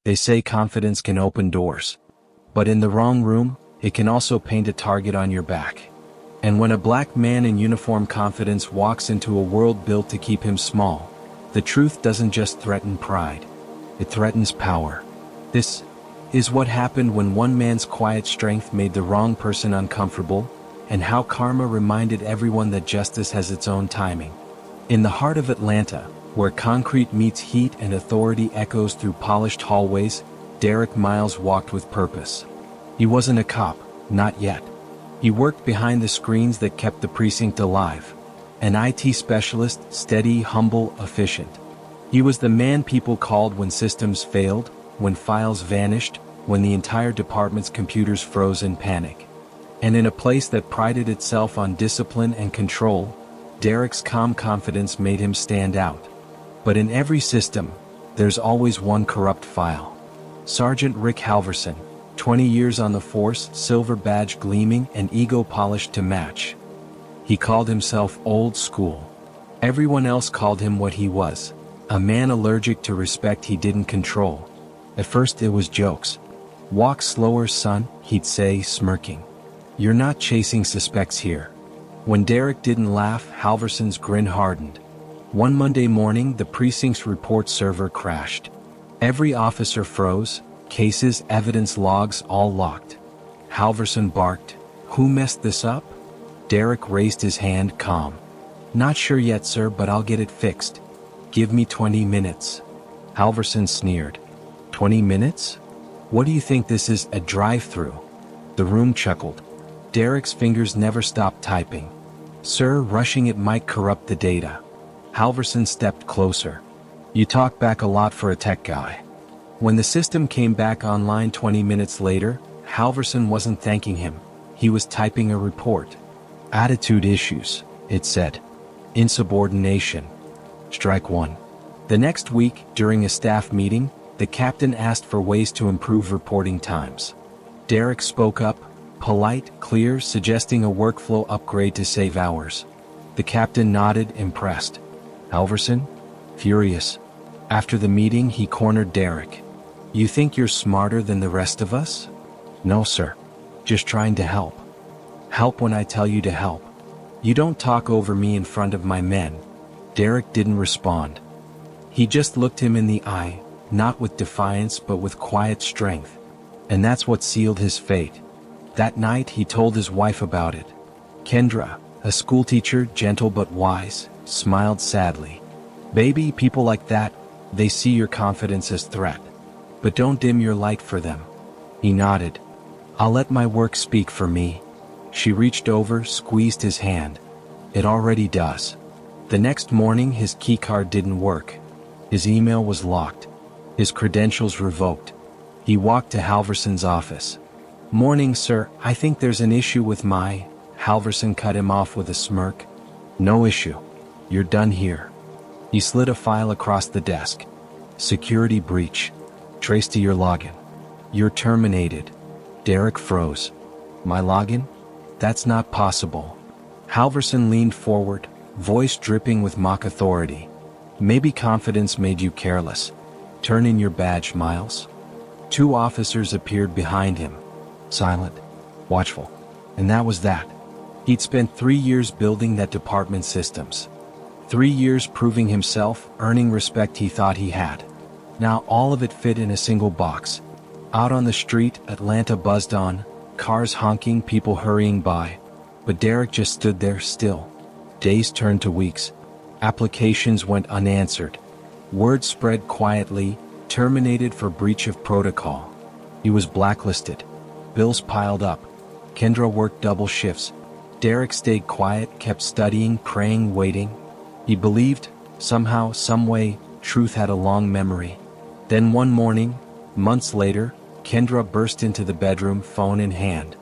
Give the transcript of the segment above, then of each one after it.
They say confidence can open doors. But in the wrong room, it can also paint a target on your back. And when a black man in uniform confidence walks into a world built to keep him small, the truth doesn't just threaten pride. It threatens power. This is what happened when one man's quiet strength made the wrong person uncomfortable, and how karma reminded everyone that justice has its own timing. In the heart of Atlanta, where concrete meets heat and authority echoes through polished hallways, Derrick Miles walked with purpose. He wasn't a cop, not yet. He worked behind the screens that kept the precinct alive. An IT specialist, steady, humble, efficient. He was the man people called when systems failed, when files vanished, when the entire department's computers froze in panic. And in a place that prided itself on discipline and control, Derrick's calm confidence made him stand out. But in every system, there's always one corrupt file. Sergeant Rick Halverson, 20 years on the force, silver badge gleaming and ego polished to match. He called himself old school. Everyone else called him what he was, a man allergic to respect he didn't control. At first it was jokes. "Walk slower, son," he'd say, smirking. "You're not chasing suspects here." When Derrick didn't laugh, Halverson's grin hardened. One Monday morning, the precinct's report server crashed. Every officer froze, cases, evidence logs all locked. Halverson barked, "Who messed this up?" Derrick raised his hand, calm. "Not sure yet, sir, but I'll get it fixed. Give me 20 minutes. Halverson sneered. 20 minutes? What do you think this is, a drive-through? The room chuckled. Derrick's fingers never stopped typing. "Sir, rushing it might corrupt the data." Halverson stepped closer. "You talk back a lot for a tech guy." When the system came back online 20 minutes later, Halverson wasn't thanking him. He was typing a report. "Attitude issues," it said. "Insubordination. Strike one." The next week, during a staff meeting, the captain asked for ways to improve reporting times. Derrick spoke up, polite, clear, suggesting a workflow upgrade to save hours. The captain nodded, impressed. Halverson? Furious. After the meeting, he cornered Derrick. "You think you're smarter than the rest of us?" "No, sir. Just trying to help." "Help when I tell you to help. You don't talk over me in front of my men." Derrick didn't respond. He just looked him in the eye, not with defiance but with quiet strength. And that's what sealed his fate. That night he told his wife about it. Kendra, a schoolteacher, gentle but wise, smiled sadly. "Baby, people like that, they see your confidence as threat. But don't dim your light for them." He nodded. "I'll let my work speak for me." She reached over, squeezed his hand. "It already does." The next morning his keycard didn't work. His email was locked. His credentials revoked. He walked to Halverson's office. "Morning, sir, I think there's an issue with my..." Halverson cut him off with a smirk. "No issue. You're done here." He slid a file across the desk. "Security breach. Trace to your login. You're terminated." Derrick froze. "My login? That's not possible." Halverson leaned forward, voice dripping with mock authority. "Maybe confidence made you careless. Turn in your badge, Miles." Two officers appeared behind him. Silent, watchful. And that was that. He'd spent 3 years building that department's systems. 3 years proving himself, earning respect he thought he had. Now all of it fit in a single box. Out on the street, Atlanta buzzed on, cars honking, people hurrying by. But Derrick just stood there still. Days turned to weeks. Applications went unanswered. Word spread quietly, terminated for breach of protocol. He was blacklisted. Bills piled up. Kendra worked double shifts. Derrick stayed quiet, kept studying, praying, waiting. He believed, somehow, someway, truth had a long memory. Then one morning, months later, Kendra burst into the bedroom, phone in hand.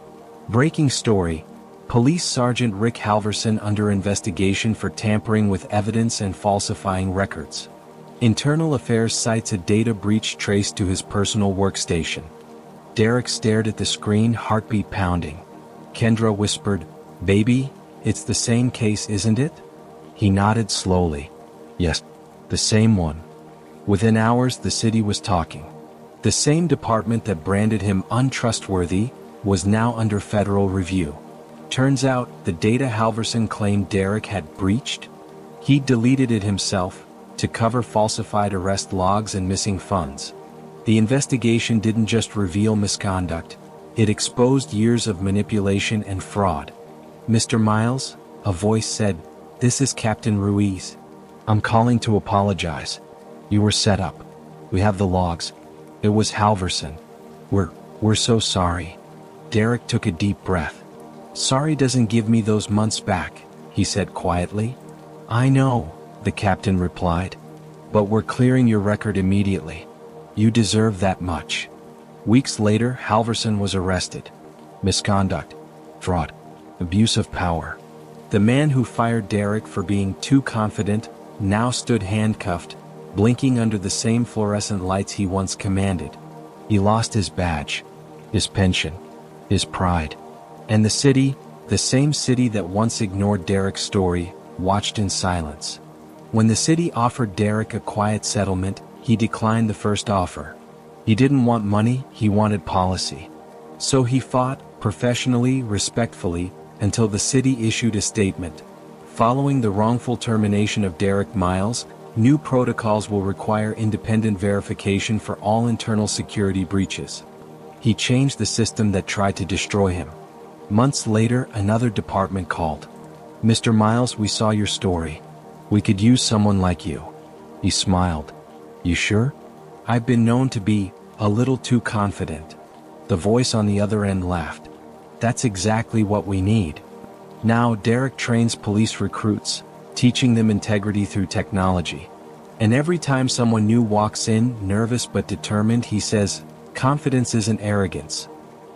Breaking story. Police Sergeant Rick Halverson under investigation for tampering with evidence and falsifying records. Internal Affairs cites a data breach traced to his personal workstation. Derrick stared at the screen, heartbeat pounding. Kendra whispered, "Baby, it's the same case, isn't it?" He nodded slowly. "Yes, the same one." Within hours the city was talking. The same department that branded him untrustworthy was now under federal review. Turns out, the data Halverson claimed Derrick had breached? He'd deleted it himself, to cover falsified arrest logs and missing funds. The investigation didn't just reveal misconduct, it exposed years of manipulation and fraud. "Mr. Miles," a voice said, "this is Captain Ruiz. I'm calling to apologize. You were set up. We have the logs. It was Halverson. We're so sorry." Derrick took a deep breath. "Sorry doesn't give me those months back," he said quietly. "I know," the captain replied. "But we're clearing your record immediately. You deserve that much." Weeks later, Halverson was arrested. Misconduct, fraud, abuse of power. The man who fired Derrick for being too confident now stood handcuffed, blinking under the same fluorescent lights he once commanded. He lost his badge, his pension, his pride. And the same city that once ignored Derrick's story, watched in silence. When the city offered Derrick a quiet settlement, he declined the first offer. He didn't want money, he wanted policy. So he fought, professionally, respectfully, until the city issued a statement. Following the wrongful termination of Derrick Miles, new protocols will require independent verification for all internal security breaches. He changed the system that tried to destroy him. Months later, another department called. "Mr. Miles, we saw your story. We could use someone like you." He smiled. "You sure? I've been known to be a little too confident." The voice on the other end laughed. "That's exactly what we need." Now Derrick trains police recruits, teaching them integrity through technology. And every time someone new walks in, nervous but determined, he says, "Confidence isn't arrogance.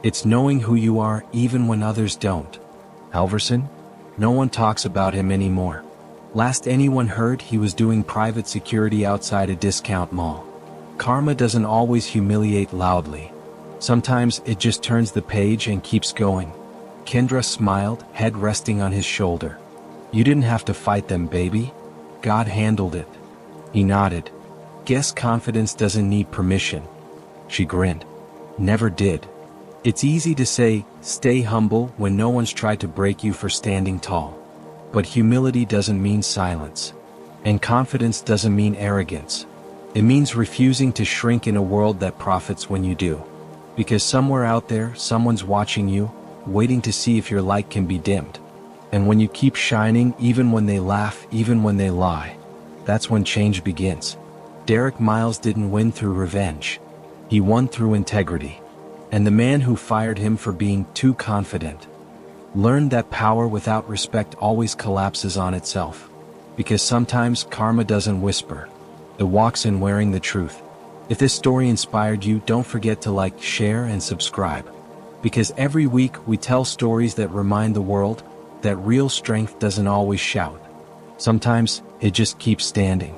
It's knowing who you are even when others don't." Halverson? No one talks about him anymore. Last anyone heard, he was doing private security outside a discount mall. Karma doesn't always humiliate loudly. Sometimes it just turns the page and keeps going. Kendra smiled, head resting on his shoulder. "You didn't have to fight them, baby. God handled it." He nodded. "Guess confidence doesn't need permission." She grinned. "Never did. It's easy to say, stay humble, when no one's tried to break you for standing tall. But humility doesn't mean silence. And confidence doesn't mean arrogance. It means refusing to shrink in a world that profits when you do. Because somewhere out there, someone's watching you, waiting to see if your light can be dimmed. And when you keep shining, even when they laugh, even when they lie, that's when change begins. Derrick Miles didn't win through revenge. He won through integrity. And the man who fired him for being too confident learned that power without respect always collapses on itself. Because sometimes karma doesn't whisper. It walks in wearing the truth. If this story inspired you, don't forget to like, share, and subscribe. Because every week we tell stories that remind the world that real strength doesn't always shout. Sometimes it just keeps standing.